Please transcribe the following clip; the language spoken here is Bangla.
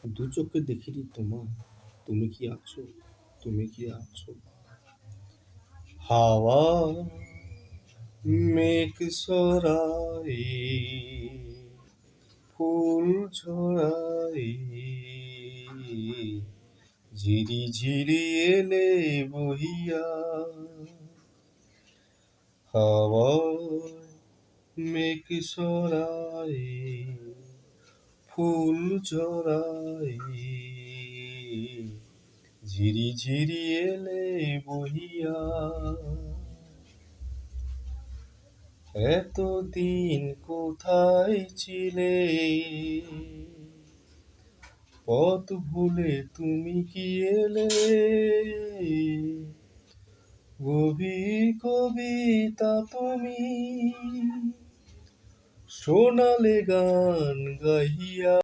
দু চোখে দেখিনি তোমায়, তুমি কি আছো? তুমি কি আছো? হাওয়া মেঘ সরাই, ফুল ঝরাই, ঝিরি ঝিরি এলে বহিয়া। হাওয়া মেঘ সরাই, ফুল ঝরাই, ঝিরি ঝিরি এলে বহিয়া। এতদিন কোথায় ছিলে, পথ ভুলে তুমি কি এলে? গভীর কবিতা তুমি শোনালে গান গাহিয়া।